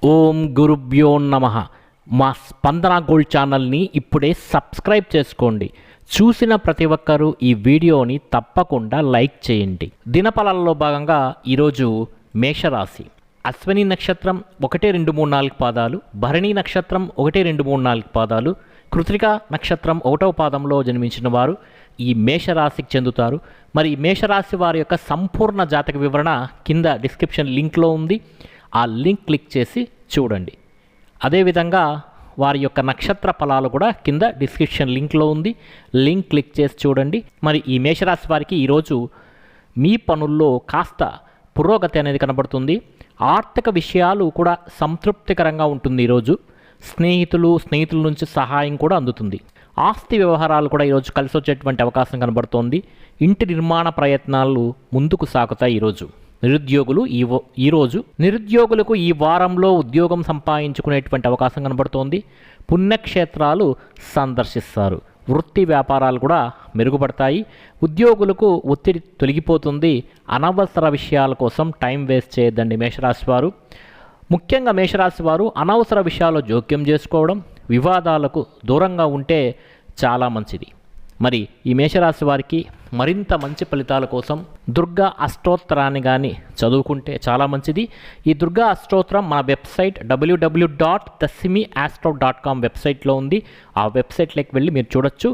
ఓం గురుభ్యో నమః. మా స్పందన గోల్డ్ ఛానల్ని ఇప్పుడే సబ్స్క్రైబ్ చేసుకోండి. చూసిన ప్రతి ఒక్కరూ ఈ వీడియోని తప్పకుండా లైక్ చేయండి. దినఫలాల్లో భాగంగా ఈరోజు మేషరాశి, అశ్విని నక్షత్రం 1, 2, 3, 4 పాదాలు, భరణి నక్షత్రం 1, 2, 3, 4 పాదాలు, కృత్తిక నక్షత్రం 1వ పాదంలో జన్మించిన వారు ఈ మేషరాశికి చెందుతారు. మరి ఈ మేషరాశి వారి యొక్క సంపూర్ణ జాతక వివరణ కింద డిస్క్రిప్షన్ లింక్లో ఉంది. ఆ లింక్ క్లిక్ చేసి చూడండి. అదేవిధంగా వారి యొక్క నక్షత్ర ఫలాలు కూడా కింద డిస్క్రిప్షన్ లింక్లో ఉంది. లింక్ క్లిక్ చేసి చూడండి. మరి ఈ మేషరాశి వారికి ఈరోజు మీ పనుల్లో కాస్త పురోగతి అనేది కనబడుతుంది. ఆర్థిక విషయాలు కూడా సంతృప్తికరంగా ఉంటుంది. ఈరోజు స్నేహితుల నుంచి సహాయం కూడా అందుతుంది. ఆస్తి వ్యవహారాలు కూడా ఈరోజు కలిసి వచ్చేటువంటి అవకాశం కనబడుతోంది. ఇంటి నిర్మాణ ప్రయత్నాలు ముందుకు సాగుతాయి. నిరుద్యోగులకు ఈ వారంలో ఉద్యోగం సంపాదించుకునేటువంటి అవకాశం కనబడుతోంది. పుణ్యక్షేత్రాలు సందర్శిస్తారు. వృత్తి వ్యాపారాలు కూడా మెరుగుపడతాయి. ఉద్యోగులకు ఒత్తిడి తొలగిపోతుంది. అనవసర విషయాల కోసం టైం వేస్ట్ చేయొద్దండి మేషరాశి వారు. ముఖ్యంగా మేషరాశి వారు అనవసర విషయాల్లో జోక్యం చేసుకోవడం, వివాదాలకు దూరంగా ఉంటే చాలా మంచిది. మరి ఈ మేషరాశి వారికి మరింత మంచి ఫలితాల కోసం దుర్గా అష్టోత్తరాన్ని కానీ చదువుకుంటే చాలా మంచిది. ఈ దుర్గా అష్టోత్తరం మన వెబ్సైట్ www.dasimiastro.com వెబ్సైట్లో ఉంది. ఆ వెబ్సైట్లోకి వెళ్ళి మీరు చూడొచ్చు.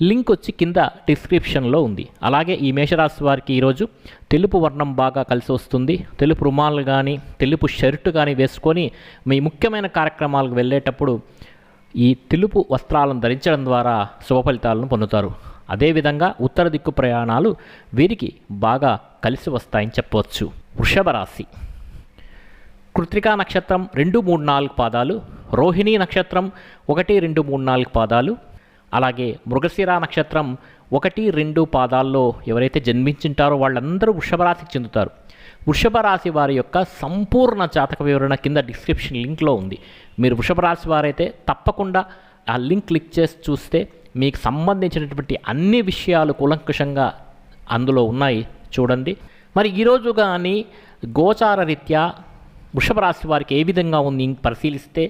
లింక్ వచ్చి కింద డిస్క్రిప్షన్లో ఉంది. అలాగే ఈ మేషరాశి వారికి ఈరోజు తెలుపు వర్ణం బాగా కలిసి వస్తుంది. తెలుపు రుమాలు కానీ తెలుపు షర్టు కానీ వేసుకొని మీ ముఖ్యమైన కార్యక్రమాలకు వెళ్ళేటప్పుడు ఈ తెలుపు వస్త్రాలను ధరించడం ద్వారా శుభ ఫలితాలను పొందుతారు. అదేవిధంగా ఉత్తర దిక్కు ప్రయాణాలు వీరికి బాగా కలిసి వస్తాయని చెప్పవచ్చు. వృషభ రాశి, కృత్తిక నక్షత్రం 2, 3, 4 పాదాలు, రోహిణి నక్షత్రం 1, 2, 3, 4 పాదాలు, అలాగే మృగశిర నక్షత్రం 1, 2 పాదాల్లో ఎవరైతే జన్మించింటారో వాళ్ళందరూ వృషభ రాశికి చెందుతారు. వృషభ రాశి వారి యొక్క సంపూర్ణ జాతక వివరణ కింద డిస్క్రిప్షన్ లింక్లో ఉంది. మీరు వృషభ రాశి వారైతే తప్పకుండా ఆ లింక్ క్లిక్ చేసి చూస్తే మీకు సంబంధించినటువంటి అన్ని విషయాలు కూలంకషంగా అందులో ఉన్నాయి. చూడండి. మరి ఈరోజు కానీ గోచార రీత్యా వృషభ రాశి వారికి ఏ విధంగా ఉంది పరిశీలిస్తే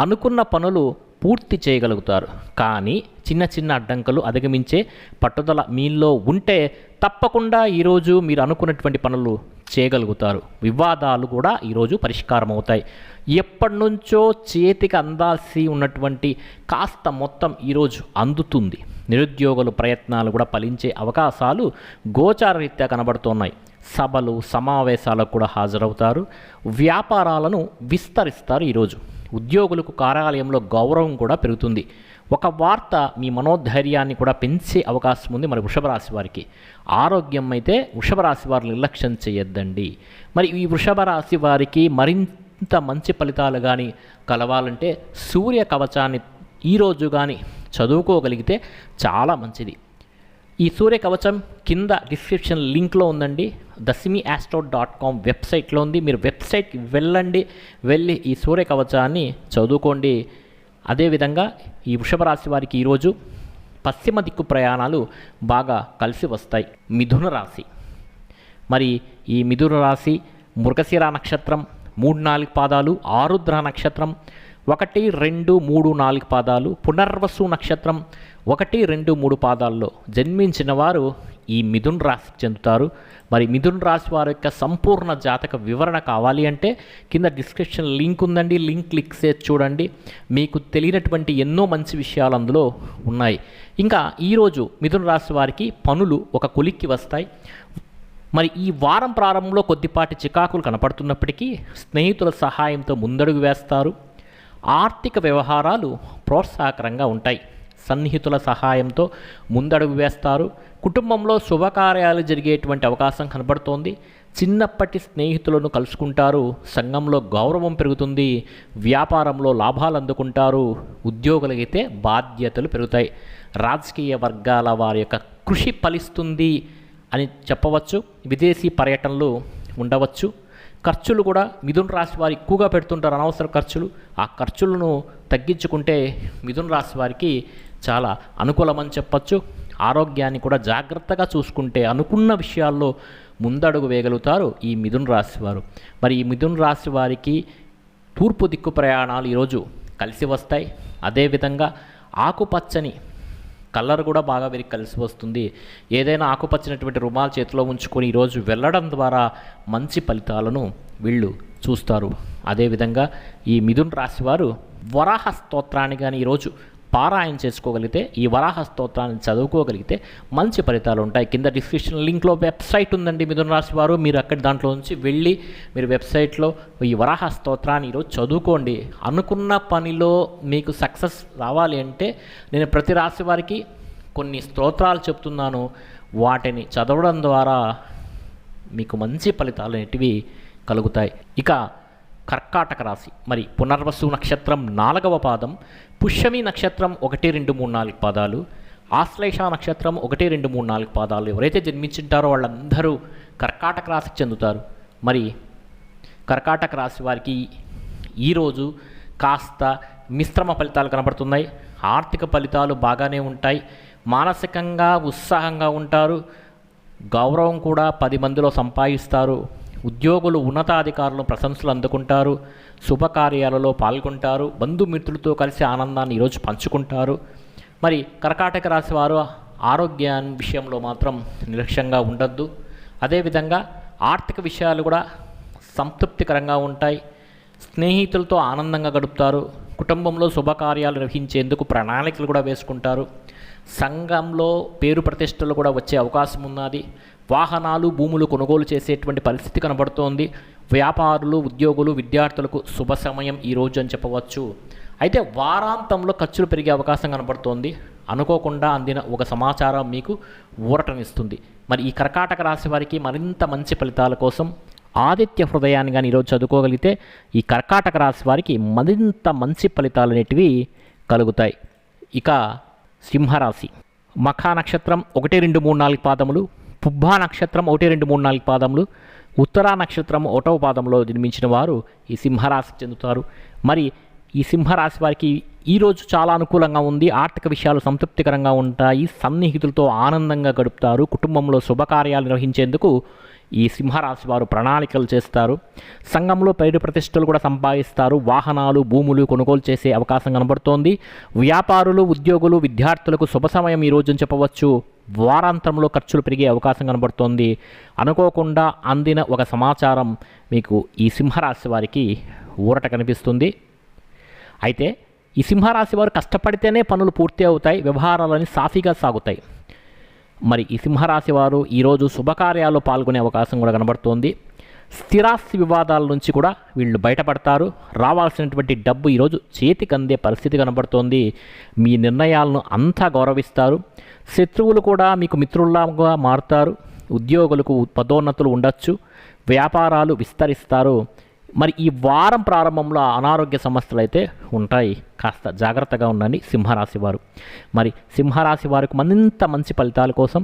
అనుకున్న పనులు పూర్తి చేయగలుగుతారు. కానీ చిన్న చిన్న అడ్డంకులు అధిగమించే పట్టుదల మీలో ఉంటే తప్పకుండా ఈరోజు మీరు అనుకున్నటువంటి పనులు చేయగలుగుతారు. వివాదాలు కూడా ఈరోజు పరిష్కారం అవుతాయి. ఎప్పటి నుంచో చేతికి అందాల్సి ఉన్నటువంటి కాస్త మొత్తం ఈరోజు అందుతుంది. నిరుద్యోగుల ప్రయత్నాలు కూడా ఫలించే అవకాశాలు గోచార రీత్యా కనబడుతున్నాయి. సభలు సమావేశాలకు కూడా హాజరవుతారు. వ్యాపారాలను విస్తరిస్తారు. ఈరోజు ఉద్యోగులకు కార్యాలయంలో గౌరవం కూడా పెరుగుతుంది. ఒక వార్త మీ మనోధైర్యాన్ని కూడా పెంచే అవకాశం ఉంది. మరి వృషభ రాశి వారికి ఆరోగ్యం అయితే వృషభ రాశి వారు నిర్లక్ష్యం చేయొద్దండి. మరి ఈ వృషభ రాశి వారికి మరింత మంచి ఫలితాలు కానీ కలవాలంటే సూర్య కవచాన్ని ఈరోజు కానీ చదువుకోగలిగితే చాలా మంచిది. ఈ సూర్య కవచం కింద డిస్క్రిప్షన్ లింక్లో ఉందండి. dasimiastro.com వెబ్సైట్లో ఉంది. మీరు వెబ్సైట్కి వెళ్ళి ఈ సూర్య కవచాన్ని చదువుకోండి. అదేవిధంగా ఈ వృషభ రాశి వారికి ఈరోజు పశ్చిమ దిక్కు ప్రయాణాలు బాగా కలిసి వస్తాయి. మిథున రాశి, మరి ఈ మిథున రాశి మృగశిర నక్షత్రం 3, 4 పాదాలు, ఆరుద్ర నక్షత్రం 1, 2, 3, 4 పాదాలు, పునర్వసు నక్షత్రం 1, 2, 3 పాదాల్లో జన్మించిన వారు ఈ మిథున రాశికి చెందుతారు. మరి మిథున రాశి వారి యొక్క సంపూర్ణ జాతక వివరణ కావాలి అంటే కింద డిస్క్రిప్షన్ లింక్ ఉందండి. లింక్ క్లిక్ చేసి చూడండి. మీకు తెలియనటువంటి ఎన్నో మంచి విషయాలు అందులో ఉన్నాయి. ఇంకా ఈరోజు మిథున రాశి వారికి పనులు ఒక కొలిక్కి వస్తాయి. మరి ఈ వారం ప్రారంభంలో కొద్దిపాటి చికాకులు కనపడుతున్నప్పటికీ స్నేహితుల సహాయంతో ముందడుగు వేస్తారు. ఆర్థిక వ్యవహారాలు ప్రోత్సాహకరంగా ఉంటాయి. సన్నిహితుల సహాయంతో ముందడుగు వేస్తారు. కుటుంబంలో శుభకార్యాలు జరిగేటువంటి అవకాశం కనబడుతోంది. చిన్నప్పటి స్నేహితులను కలుసుకుంటారు. సంఘంలో గౌరవం పెరుగుతుంది. వ్యాపారంలో లాభాలు అందుకుంటారు. ఉద్యోగులకైతే బాధ్యతలు పెరుగుతాయి. రాజకీయ వర్గాల వారి యొక్క కృషి ఫలిస్తుంది అని చెప్పవచ్చు. విదేశీ పర్యటనలు ఉండవచ్చు. ఖర్చులు కూడా మిథున రాశి వారు ఎక్కువగా పెడుతుంటారు. అనవసర ఖర్చులు. ఆ ఖర్చులను తగ్గించుకుంటే మిథున రాశి వారికి చాలా అనుకూలమని చెప్పచ్చు. ఆరోగ్యాన్ని కూడా జాగ్రత్తగా చూసుకుంటే అనుకున్న విషయాల్లో ముందడుగు వేయగలుగుతారు ఈ మిథున రాశి వారు. మరి ఈ మిథున రాశి వారికి తూర్పు దిక్కు ప్రయాణాలు ఈరోజు కలిసి వస్తాయి. అదేవిధంగా ఆకుపచ్చని కలర్ కూడా బాగా వీరికి కలిసి వస్తుంది. ఏదైనా ఆకుపచ్చినటువంటి రుమాలు చేతిలో ఉంచుకొని ఈరోజు వెళ్ళడం ద్వారా మంచి ఫలితాలను వీళ్ళు చూస్తారు. అదేవిధంగా ఈ మిథున రాశి వారు వరాహ స్తోత్రాన్ని కానీ ఈరోజు పారాయణ చేసుకోగలిగితే, ఈ వరాహ స్తోత్రాన్ని చదువుకోగలిగితే మంచి ఫలితాలు ఉంటాయి. కింద డిస్క్రిప్షన్ లింక్లో వెబ్సైట్ ఉందండి మిథున రాశి వారు, మీరు అక్కడి దాంట్లో నుంచి వెళ్ళి మీరు వెబ్సైట్లో ఈ వరాహ స్తోత్రాన్ని ఈరోజు చదువుకోండి. అనుకున్న పనిలో మీకు సక్సెస్ రావాలి అంటే నేను ప్రతి రాశి వారికి కొన్ని స్తోత్రాలు చెప్తున్నాను, వాటిని చదవడం ద్వారా మీకు మంచి ఫలితాలు అనేటివి కలుగుతాయి. ఇక కర్కాటక రాశి, మరి పునర్వసు నక్షత్రం 4వ పాదం, పుష్యమి నక్షత్రం 1, 2, 3, 4 పాదాలు, ఆశ్లేష నక్షత్రం 1, 2, 3, 4 పాదాలు ఎవరైతే జన్మించుంటారో వాళ్ళందరూ కర్కాటక రాశికి చెందుతారు. మరి కర్కాటక రాశి వారికి ఈరోజు కాస్త మిశ్రమ ఫలితాలు కనబడుతున్నాయి. ఆర్థిక ఫలితాలు బాగానే ఉంటాయి, మానసికంగా ఉత్సాహంగా ఉంటారు, గౌరవం కూడా 10 మందిలో సంపాదిస్తారు, ఉద్యోగులు ఉన్నతాధికారులు ప్రశంసలు అందుకుంటారు, శుభకార్యాలలో పాల్గొంటారు, బంధుమిత్రులతో కలిసి ఆనందాన్ని ఈరోజు పంచుకుంటారు. మరి కర్కాటక రాశి వారు ఆరోగ్యాన్ని విషయంలో మాత్రం నిర్లక్ష్యంగా ఉండద్దు. అదేవిధంగా ఆర్థిక విషయాలు కూడా సంతృప్తికరంగా ఉంటాయి, స్నేహితులతో ఆనందంగా గడుపుతారు, కుటుంబంలో శుభకార్యాలు నిర్వహించేందుకు ప్రణాళికలు కూడా వేసుకుంటారు, సంఘంలో పేరు ప్రతిష్టలు కూడా వచ్చే అవకాశం ఉన్నది, వాహనాలు భూములు కొనుగోలు చేసేటువంటి పరిస్థితి కనబడుతోంది, వ్యాపారులు ఉద్యోగులు విద్యార్థులకు శుభ సమయం ఈరోజు అని చెప్పవచ్చు. అయితే వారాంతంలో ఖర్చులు పెరిగే అవకాశం కనబడుతోంది. అనుకోకుండా అందిన ఒక సమాచారం మీకు ఊరటనిస్తుంది. మరి ఈ కర్కాటక రాశి వారికి మరింత మంచి ఫలితాల కోసం ఆదిత్య హృదయాన్ని కానీ ఈరోజు చదువుకోగలిగితే ఈ కర్కాటక రాశి వారికి మరింత మంచి ఫలితాలు అనేటివి కలుగుతాయి. ఇక సింహరాశి, మఖా నక్షత్రం 1, 2, 3, 4 పాదములు, పుబ్బా నక్షత్రం 1, 2, 3, 4 పాదములు, ఉత్తరా నక్షత్రం 1వ పాదంలో జన్మించిన వారు ఈ సింహరాశికి చెందుతారు. మరి ఈ సింహరాశి వారికి ఈరోజు చాలా అనుకూలంగా ఉంది, ఆర్థిక విషయాలు సంతృప్తికరంగా ఉంటాయి, సన్నిహితులతో ఆనందంగా గడుపుతారు, కుటుంబంలో శుభకార్యాలు నిర్వహించేందుకు ఈ సింహరాశి వారు ప్రణాళికలు చేస్తారు, సంఘంలో పేరు ప్రతిష్టలు కూడా సంపాదిస్తారు, వాహనాలు భూములు కొనుగోలు చేసే అవకాశం కనబడుతోంది, వ్యాపారులు ఉద్యోగులు విద్యార్థులకు శుభ సమయం ఈరోజు అని చెప్పవచ్చు. వారాంతంలో ఖర్చులు పెరిగే అవకాశం కనబడుతోంది. అనుకోకుండా అందిన ఒక సమాచారం మీకు ఈ సింహరాశి వారికి ఊరట కనిపిస్తుంది. అయితే ఈ సింహరాశి వారు కష్టపడితేనే పనులు పూర్తి అవుతాయి, వ్యవహారాలని సాఫీగా సాగుతాయి. మరి ఈ సింహరాశి వారు ఈరోజు శుభకార్యాల్లో పాల్గొనే అవకాశం కూడా కనబడుతోంది. స్థిరాస్తి వివాదాల నుంచి కూడా వీళ్ళు బయటపడతారు, రావాల్సినటువంటి డబ్బు ఈరోజు చేతికి అందే పరిస్థితి కనబడుతోంది. మీ నిర్ణయాలను అంతా గౌరవిస్తారు, శత్రువులు కూడా మీకు మిత్రుల్లాగా మారుతారు, ఉద్యోగులకు పదోన్నతులు ఉండొచ్చు, వ్యాపారాలు విస్తరిస్తారు. మరి ఈ వారం ప్రారంభంలో అనారోగ్య సమస్యలు అయితే ఉంటాయి, కాస్త జాగ్రత్తగా ఉండండి సింహరాశి వారు. మరి సింహరాశి వారికి మరింత మంచి ఫలితాల కోసం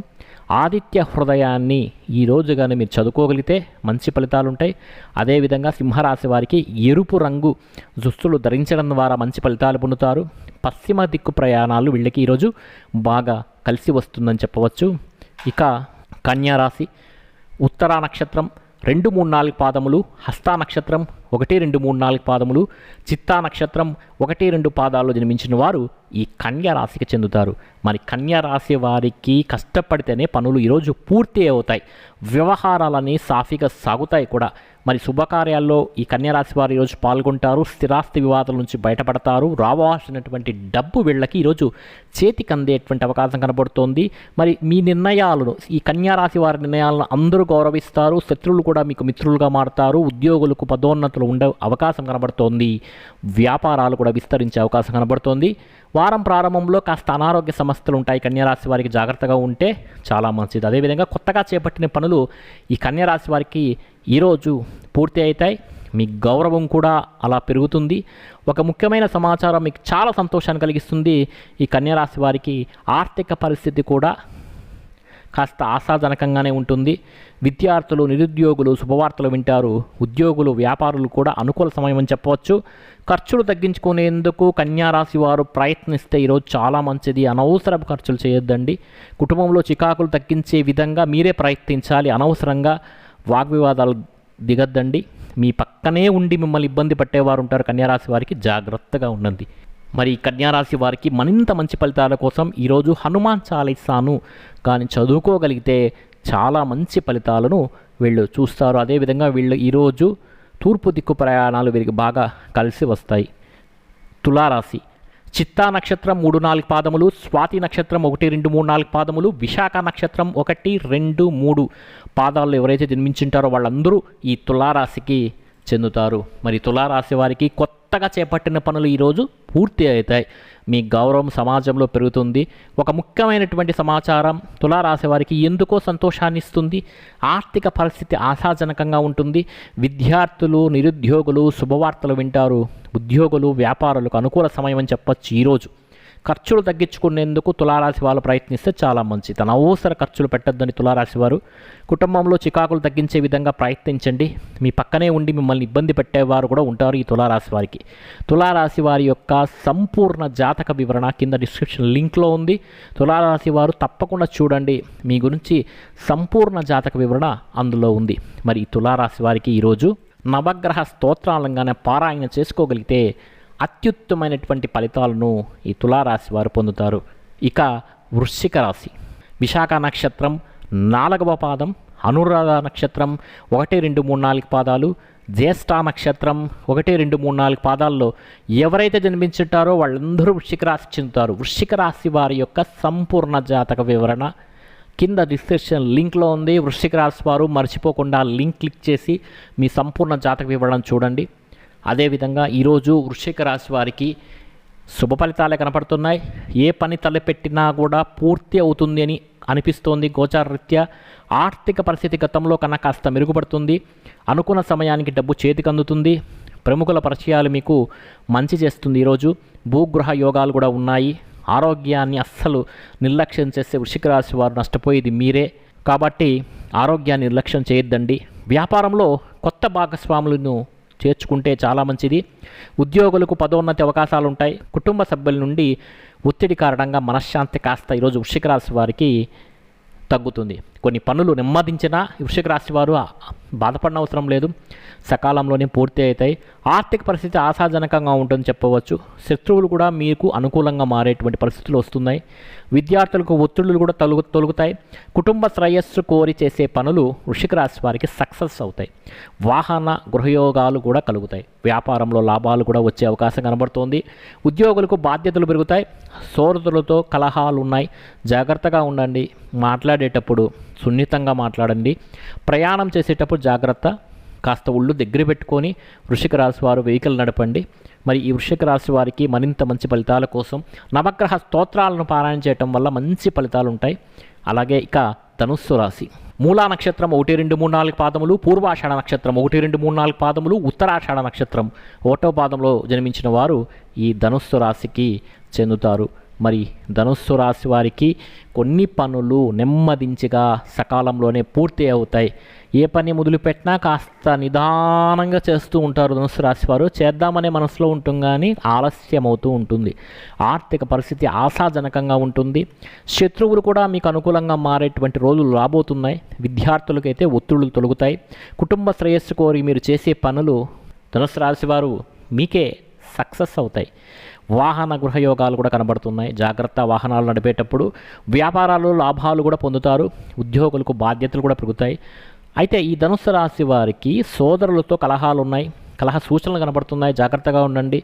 ఆదిత్య హృదయాన్ని ఈరోజు కానీ మీరు చదువుకోగలిగితే మంచి ఫలితాలు ఉంటాయి. అదేవిధంగా సింహరాశి వారికి ఎరుపు రంగు దుస్తులు ధరించడం ద్వారా మంచి ఫలితాలు పొందుతారు. పశ్చిమ దిక్కు ప్రయాణాలు వీళ్ళకి ఈరోజు బాగా కలిసి వస్తుందని చెప్పవచ్చు. ఇక కన్యారాశి, ఉత్తరా నక్షత్రం 2, 3, 4 పాదములు, హస్తా నక్షత్రం 1, 2, 3, 4 పాదములు, చిత్తా నక్షత్రం 1, 2 పాదాల్లో జన్మించిన వారు ఈ కన్యా రాశికి చెందుతారు. మరి కన్యా రాశి వారికి కష్టపడితేనే పనులు ఈరోజు పూర్తి అవుతాయి, వ్యవహారాలన్నీ సాఫీగా సాగుతాయి కూడా. మరి శుభకార్యాల్లో ఈ కన్యా రాశి వారు ఈరోజు పాల్గొంటారు, స్థిరాస్తి వివాదాల నుంచి బయటపడతారు, రావాల్సినటువంటి డబ్బు వీళ్ళకి ఈరోజు చేతికి అందేటువంటి అవకాశం కనబడుతోంది. మరి మీ నిర్ణయాలను, ఈ కన్యా రాశి వారి నిర్ణయాలను అందరూ గౌరవిస్తారు, శత్రువులు కూడా మీకు మిత్రులుగా మారుతారు, ఉద్యోగులకు పదోన్నతులు ఉండే అవకాశం కనబడుతోంది, వ్యాపారాలు కూడా విస్తరించే అవకాశం కనబడుతోంది. వారం ప్రారంభంలో కాస్త అనారోగ్య సమస్యలు ఉంటాయి, కన్యారాశి వారికి జాగ్రత్తగా ఉంటే చాలా మంచిది. అదేవిధంగా కొత్తగా చేపట్టిన పనులు ఈ కన్యారాశి వారికి ఈరోజు పూర్తి అవుతాయి, మీ గౌరవం కూడా అలా పెరుగుతుంది. ఒక ముఖ్యమైన సమాచారం మీకు చాలా సంతోషాన్ని కలిగిస్తుంది. ఈ కన్యారాశి వారికి ఆర్థిక పరిస్థితి కూడా కాస్త ఆశాజనకంగానే ఉంటుంది. విద్యార్థులు నిరుద్యోగులు శుభవార్తలు వింటారు, ఉద్యోగులు వ్యాపారులు కూడా అనుకూల సమయం అని చెప్పవచ్చు. ఖర్చులు తగ్గించుకునేందుకు కన్యారాశి వారు ప్రయత్నిస్తే ఈరోజు చాలా మంచిది. అనవసరపు ఖర్చులు చేయొద్దండి. కుటుంబంలో చికాకులు తగ్గించే విధంగా మీరే ప్రయత్నించాలి. అనవసరంగా వాగ్వివాదాలు దిగద్దండి. మీ పక్కనే ఉండి మిమ్మల్ని ఇబ్బంది పట్టేవారు ఉంటారు. కన్యారాశి వారికి జాగ్రత్తగా ఉండండి. మరి కన్యారాశి వారికి మరింత మంచి ఫలితాల కోసం ఈరోజు హనుమాన్ చాలీసాను కానీ చదువుకోగలిగితే చాలా మంచి ఫలితాలను వీళ్ళు చూస్తారు. అదేవిధంగా వీళ్ళు ఈరోజు తూర్పు దిక్కు ప్రయాణాలు వీరికి బాగా కలిసి వస్తాయి. తులారాశి చిత్తా నక్షత్రం 3-4 పాదములు, స్వాతి నక్షత్రం 1-2-3-4 పాదములు, విశాఖ నక్షత్రం 1-2-3 పాదాల్లో ఎవరైతే జన్మించుంటారో వాళ్ళందరూ ఈ తులారాశికి చెందుతారు. మరి తులారాశి వారికి కొత్తగా చేపట్టిన పనులు ఈరోజు పూర్తి అవుతాయి. మీ గౌరవం సమాజంలో పెరుగుతుంది. ఒక ముఖ్యమైనటువంటి సమాచారం తులారాశి వారికి ఎందుకో సంతోషాన్ని ఇస్తుంది. ఆర్థిక పరిస్థితి ఆశాజనకంగా ఉంటుంది. విద్యార్థులు, నిరుద్యోగులు శుభవార్తలు వింటారు. ఉద్యోగులు, వ్యాపారులకు అనుకూల సమయం అని చెప్పచ్చు. ఈరోజు ఖర్చులు తగ్గించుకునేందుకు తులారాశి వాళ్ళు ప్రయత్నిస్తే చాలా మంచిది. అనవసర ఖర్చులు పెట్టొద్దని తులారాశి వారు కుటుంబంలో చికాకులు తగ్గించే విధంగా ప్రయత్నించండి. మీ పక్కనే ఉండి మిమ్మల్ని ఇబ్బంది పెట్టేవారు కూడా ఉంటారు ఈ తులారాశి వారికి. తులారాశి వారి యొక్క సంపూర్ణ జాతక వివరణ కింద డిస్క్రిప్షన్ లింక్లో ఉంది. తులారాశి వారు తప్పకుండా చూడండి. మీ గురించి సంపూర్ణ జాతక వివరణ అందులో ఉంది. మరి ఈ తులారాశి వారికి ఈరోజు నవగ్రహ స్తోత్రాలంగానే పారాయణ చేసుకోగలిగితే అత్యుత్తమైనటువంటి ఫలితాలను ఈ తులారాశి వారు పొందుతారు. ఇక వృశ్చిక రాశి విశాఖ నక్షత్రం 4వ పాదం, అనురాధ నక్షత్రం 1-2-3-4 పాదాలు, జ్యేష్ఠ నక్షత్రం 1-2-3-4 పాదాల్లో ఎవరైతే జన్మించుంటారో వాళ్ళందరూ వృశ్చిక రాశి చెందుతారు. వృశ్చిక రాశి వారి యొక్క సంపూర్ణ జాతక వివరణ కింద డిస్క్రిప్షన్ లింక్లో ఉంది. వృశ్చిక రాశి వారు మర్చిపోకుండా లింక్ క్లిక్ చేసి మీ సంపూర్ణ జాతక వివరణ చూడండి. అదేవిధంగా ఈరోజు వృశ్చిక రాశి వారికి శుభ ఫలితాలే కనపడుతున్నాయి. ఏ పని తలపెట్టినా కూడా పూర్తి అవుతుంది అని అనిపిస్తోంది. గోచారరీత్యా ఆర్థిక పరిస్థితి గతంలో కన్నా కాస్త మెరుగుపడుతుంది. అనుకున్న సమయానికి డబ్బు చేతికి అందుతుంది. ప్రముఖుల పరిచయాలు మీకు మంచి చేస్తుంది. ఈరోజు భూగృహ యోగాలు కూడా ఉన్నాయి. ఆరోగ్యాన్ని అస్సలు నిర్లక్ష్యం చేస్తే వృశ్చిక రాశి వారు నష్టపోయేది మీరే. కాబట్టి ఆరోగ్యాన్ని నిర్లక్ష్యం చేయొద్దండి. వ్యాపారంలో కొత్త భాగస్వాములను చేర్చుకుంటే చాలా మంచిది. ఉద్యోగులకు పదోన్నతి అవకాశాలు ఉంటాయి. కుటుంబ సభ్యుల నుండి ఒత్తిడి కారణంగా మనశ్శాంతి కాస్త ఈరోజు వృశ్చిక రాశి వారికి తగ్గుతుంది. కొన్ని పనులు నెమ్మదించినా వృశ్చిక రాశి వారు బాధపడిన అవసరం లేదు, సకాలంలోనే పూర్తి అవుతాయి. ఆర్థిక పరిస్థితి ఆశాజనకంగా ఉంటుందని చెప్పవచ్చు. శత్రువులు కూడా మీకు అనుకూలంగా మారేటువంటి పరిస్థితులు వస్తున్నాయి. విద్యార్థులకు ఒత్తిళ్లు కూడా తొలగుతాయి. కుటుంబ శ్రేయస్సు కోరి చేసే పనులు వృశ్చిక రాశి వారికి సక్సెస్ అవుతాయి. వాహన గృహయోగాలు కూడా కలుగుతాయి. వ్యాపారంలో లాభాలు కూడా వచ్చే అవకాశం కనబడుతోంది. ఉద్యోగులకు బాధ్యతలు పెరుగుతాయి. సోదరులతో కలహాలు ఉన్నాయి, జాగ్రత్తగా ఉండండి. మాట్లాడేటప్పుడు సున్నితంగా మాట్లాడండి. ప్రయాణం చేసేటప్పుడు జాగ్రత్త. కాస్త ఒళ్ళు దగ్గర పెట్టుకొని వృశ్చిక రాశి వారు వెహికల్ నడపండి. మరి ఈ వృశ్చిక రాశి వారికి మరింత మంచి ఫలితాల కోసం నవగ్రహ స్తోత్రాలను పారాయణ చేయటం వల్ల మంచి ఫలితాలు ఉంటాయి. అలాగే ఇక ధనుస్సు రాశి మూలా నక్షత్రం 1-2-3-4 పాదములు, పూర్వాషాఢ నక్షత్రం 1-2-3-4 పాదములు, ఉత్తరాషాఢ నక్షత్రం 1వ పాదంలో జన్మించిన వారు ఈ ధనుస్సు రాశికి చెందుతారు. మరి ధనుస్సు రాశి వారికి కొన్ని పనులు నెమ్మదించిగా సకాలంలోనే పూర్తి అవుతాయి. ఏ పని మొదలుపెట్టినా కాస్త నిదానంగా చేస్తూ ఉంటారు ధనుస్సు రాశి వారు. చేద్దామనే మనసులో ఉంటుంది కానీ ఆలస్యం అవుతూ ఉంటుంది. ఆర్థిక పరిస్థితి ఆశాజనకంగా ఉంటుంది. శత్రువులు కూడా మీకు అనుకూలంగా మారేటువంటి రోజులు రాబోతున్నాయి. విద్యార్థులకైతే ఒత్తిళ్లు తొలగుతాయి. కుటుంబ శ్రేయస్సు కోరి మీరు చేసే పనులు ధనుస్సు రాశి వారు మీకే సక్సెస్ అవుతాయి. వాహన గృహయోగాలు కూడా కనబడుతున్నాయి. జాగ్రత్త వాహనాలు నడిపేటప్పుడు. వ్యాపారాలు లాభాలు కూడా పొందుతారు. ఉద్యోగులకు బాధ్యతలు కూడా పెరుగుతాయి. అయితే ఈ ధనుస్సు రాశి వారికి సోదరులతో కలహాలు ఉన్నాయి. కలహ సూచనలు కనబడుతున్నాయి. జాగ్రత్తగా ఉండండి.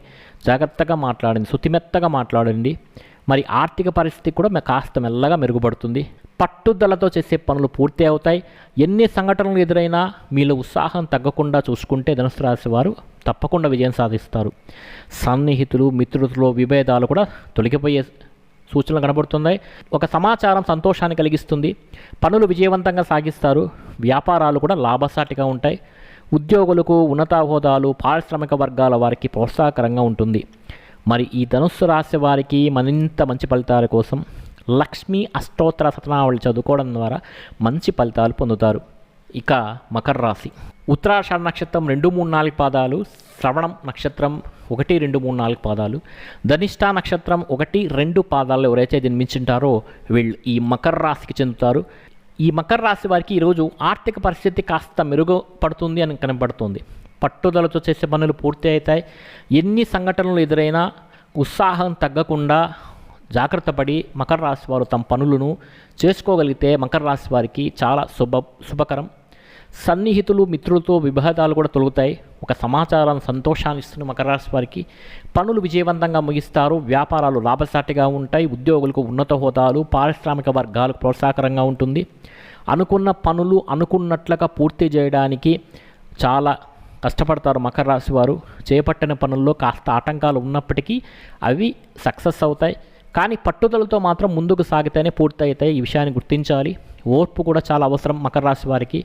జాగ్రత్తగా మాట్లాడండి. శుతిమెత్తగా మాట్లాడండి. మరి ఆర్థిక పరిస్థితి కూడా కాస్త మెల్లగా మెరుగుపడుతుంది. పట్టుదలతో చేసే పనులు పూర్తి అవుతాయి. ఎన్ని సంఘటనలు ఎదురైనా మీలో ఉత్సాహం తగ్గకుండా చూసుకుంటే ధనుస్సు రాశి వారు తప్పకుండా విజయం సాధిస్తారు. సన్నిహితులు, మిత్రులతో విభేదాలు కూడా తొలగిపోయే సూచనలు కనబడుతున్నాయి. ఒక సమాచారం సంతోషాన్ని కలిగిస్తుంది. పనులు విజయవంతంగా సాగిస్తారు. వ్యాపారాలు కూడా లాభసాటిగా ఉంటాయి. ఉద్యోగులకు ఉన్నత హోదాలు, పారిశ్రామిక వర్గాల వారికి ప్రోత్సాహకరంగా ఉంటుంది. మరి ఈ ధనుస్సు రాశి వారికి మరింత మంచి ఫలితాల కోసం లక్ష్మీ అష్టోత్తర శతనావళి చదువుకోవడం ద్వారా మంచి ఫలితాలు పొందుతారు. ఇక మకర రాశి ఉత్తరాషాఢ నక్షత్రం 2-3-4 పాదాలు, శ్రవణం నక్షత్రం 1-2-3-4 పాదాలు, ధనిష్ఠ నక్షత్రం 1-2 పాదాల్లో ఎవరైతే జన్మించుంటారో వీళ్ళు ఈ మకర రాశికి చెందుతారు. ఈ మకర రాశి వారికి ఈరోజు ఆర్థిక పరిస్థితి కాస్త మెరుగుపడుతుంది అని కనబడుతుంది. పట్టుదలతో చేసే పనులు పూర్తి అవుతాయి. ఎన్ని సంఘటనలు ఎదురైనా ఉత్సాహం తగ్గకుండా జాగ్రత్త పడి మకర రాశి వారు తమ పనులను చేసుకోగలిగితే మకర రాశి వారికి చాలా శుభకరం. సన్నిహితులు మిత్రులతో విభేదాలు కూడా తొలుగుతాయి. ఒక సమాచారాన్ని సంతోషాన్ని ఇస్తున్న మకర రాశి వారికి పనులు విజయవంతంగా ముగిస్తారు. వ్యాపారాలు లాభసాటిగా ఉంటాయి. ఉద్యోగులకు ఉన్నత హోదాలు, పారిశ్రామిక వర్గాలకు ప్రోత్సాహకరంగా ఉంటుంది. అనుకున్న పనులు అనుకున్నట్లుగా పూర్తి చేయడానికి చాలా కష్టపడతారు మకర రాశి వారు. చేపట్టిన పనుల్లో కాస్త ఆటంకాలు ఉన్నప్పటికీ అవి సక్సెస్ అవుతాయి. కానీ పట్టుదలతో మాత్రం ముందుకు సాగితేనే పూర్తి అవుతాయి. ఈ విషయాన్ని గుర్తించాలి. ఓర్పు కూడా చాలా అవసరం మకర రాశి వారికి.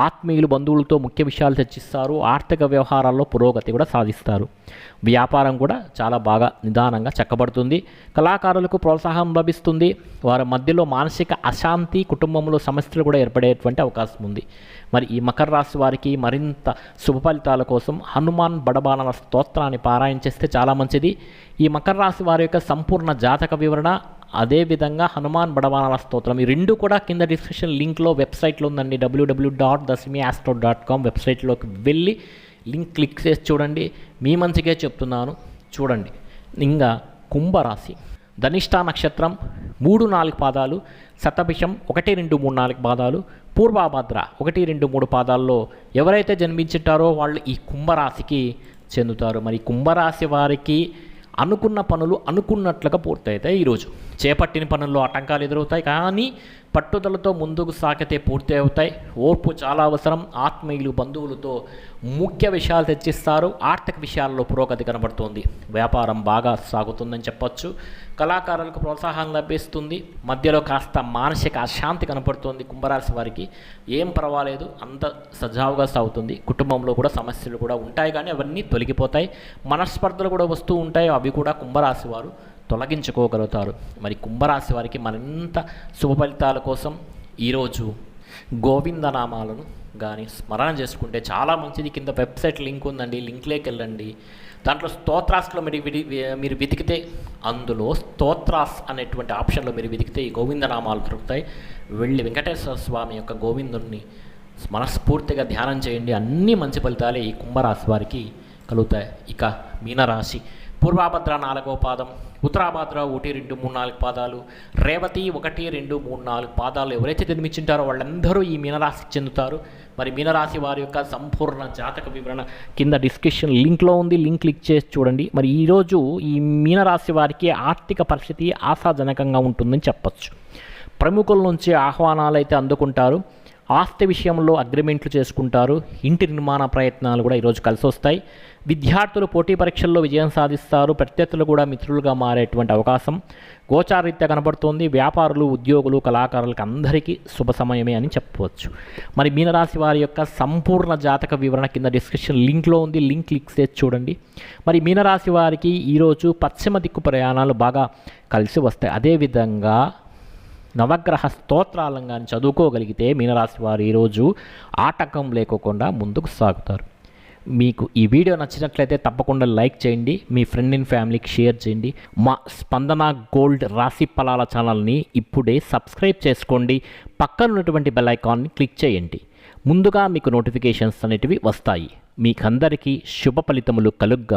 ఆత్మీయులు బంధువులతో ముఖ్య విషయాలు చర్చిస్తారు. ఆర్థిక వ్యవహారాల్లో పురోగతి కూడా సాధిస్తారు. వ్యాపారం కూడా చాలా బాగా నిదానంగా చక్కబడుతుంది. కళాకారులకు ప్రోత్సాహం లభిస్తుంది. వారి మధ్యలో మానసిక అశాంతి, కుటుంబంలో సమస్యలు కూడా ఏర్పడేటువంటి అవకాశం ఉంది. మరి ఈ మకర రాశి వారికి మరింత శుభ ఫలితాల కోసం హనుమాన్ బడబాణల స్తోత్రాన్ని పారాయణ చేస్తే చాలా మంచిది. ఈ మకర రాశి వారి యొక్క సంపూర్ణ జాతక వివరణ, అదేవిధంగా హనుమాన్ బడబాణల స్తోత్రం, ఈ రెండు కూడా కింద డిస్క్రిప్షన్ లింక్లో వెబ్సైట్లో ఉందండి. www.dasimiastro.com వెబ్సైట్లోకి వెళ్ళి లింక్ క్లిక్ చేసి చూడండి. మీ మంచిగా చెప్తున్నాను, చూడండి. ఇంకా కుంభరాశి, ధనిష్ట నక్షత్రం 3-4 పాదాలు, శతభిషం 1, 2, 3, 4 పాదాలు, పూర్వభద్ర 1, 2, 3 పాదాల్లో ఎవరైతే జన్మించుంటారో వాళ్ళు ఈ కుంభరాశికి చెందుతారు. మరి కుంభరాశి వారికి అనుకున్న పనులు అనుకున్నట్లుగా పూర్తవుతాయి. ఈరోజు చేపట్టిన పనుల్లో ఆటంకాలు ఎదురవుతాయి, కానీ పట్టుదలతో ముందుకు సాగితే పూర్తి అవుతాయి. ఓర్పు చాలా అవసరం. ఆత్మీయులు బంధువులతో ముఖ్య విషయాలు చర్చిస్తారు. ఆర్థిక విషయాల్లో పురోగతి కనబడుతోంది. వ్యాపారం బాగా సాగుతుందని చెప్పొచ్చు. కళాకారులకు ప్రోత్సాహం లభిస్తుంది. మధ్యలో కాస్త మానసిక అశాంతి కనపడుతుంది కుంభరాశి వారికి. ఏం పర్వాలేదు, అంత సజావుగా సాగుతుంది. కుటుంబంలో కూడా సమస్యలు కూడా ఉంటాయి, కానీ అవన్నీ తొలగిపోతాయి. మనస్పర్ధలు కూడా వస్తూ ఉంటాయి, అవి కూడా కుంభరాశి వారు తొలగించుకోగలుగుతారు. మరి కుంభరాశి వారికి మరింత శుభ ఫలితాల కోసం ఈరోజు గోవిందనామాలను కానీ స్మరణ చేసుకుంటే చాలా మంచిది. కింద వెబ్సైట్ లింక్ ఉందండి, లింక్లోకి వెళ్ళండి. దాంట్లో స్తోత్రాస్లో మీరు వెతికితే, అందులో స్తోత్రాస్ అనేటువంటి ఆప్షన్లో మీరు వెతికితే ఈ గోవిందనామాలు దొరుకుతాయి. వెళ్ళి వెంకటేశ్వర స్వామి యొక్క గోవిందుని మనస్ఫూర్తిగా ధ్యానం చేయండి. అన్ని మంచి ఫలితాలే ఈ కుంభరాశి వారికి కలుగుతాయి. ఇక మీనరాశి, పూర్వభద్ర 4వ పాదం, ఉత్తరాభద్ర 1, 2, 3, 4 పాదాలు, రేవతి 1, 2, 3, 4 పాదాలు ఎవరైతే జన్మించుంటారో వాళ్ళందరూ ఈ మీనరాశికి చెందుతారు. మరి మీనరాశి వారి యొక్క సంపూర్ణ జాతక వివరణ కింద డిస్క్రిప్షన్ లింక్లో ఉంది, లింక్ క్లిక్ చేసి చూడండి. మరి ఈరోజు ఈ మీనరాశి వారికి ఆర్థిక పరిస్థితి ఆశాజనకంగా ఉంటుందని చెప్పచ్చు. ప్రముఖుల నుంచి ఆహ్వానాలు అయితే అందుకుంటారు. ఆస్తి విషయంలో అగ్రిమెంట్లు చేసుకుంటారు. ఇంటి నిర్మాణ ప్రయత్నాలు కూడా ఈరోజు కలిసి వస్తాయి. విద్యార్థులు పోటీ పరీక్షల్లో విజయం సాధిస్తారు. ప్రత్యర్థులు కూడా మిత్రులుగా మారేటువంటి అవకాశం గోచారీత్యా కనబడుతోంది. వ్యాపారులు, ఉద్యోగులు, కళాకారులకు అందరికీ శుభ సమయమే అని చెప్పవచ్చు. మరి మీనరాశి వారి యొక్క సంపూర్ణ జాతక వివరణ కింద డిస్క్రిప్షన్ లింక్లో ఉంది, లింక్ క్లిక్ చేసి చూడండి. మరి మీనరాశి వారికి ఈరోజు పశ్చిమ దిక్కు ప్రయాణాలు బాగా కలిసి వస్తాయి. అదేవిధంగా నవగ్రహ స్తోత్రాలను కానీ చదువుకోగలిగితే మీనరాశి వారు ఈరోజు ఆటంకం లేకోకుండా ముందుకు సాగుతారు. మీకు ఈ వీడియో నచ్చినట్లయితే తప్పకుండా లైక్ చేయండి, మీ ఫ్రెండ్ అండ్ ఫ్యామిలీకి షేర్ చేయండి. మా స్పందన గోల్డ్ రాశి ఫలాల ఛానల్ని ఇప్పుడే సబ్స్క్రైబ్ చేసుకోండి. పక్కన ఉన్నటువంటి బెల్ ఐకాన్ని క్లిక్ చేయండి. ముందుగా మీకు నోటిఫికేషన్స్ అనేటివి వస్తాయి. మీకందరికీ శుభ ఫలితములు కలుగ్గా.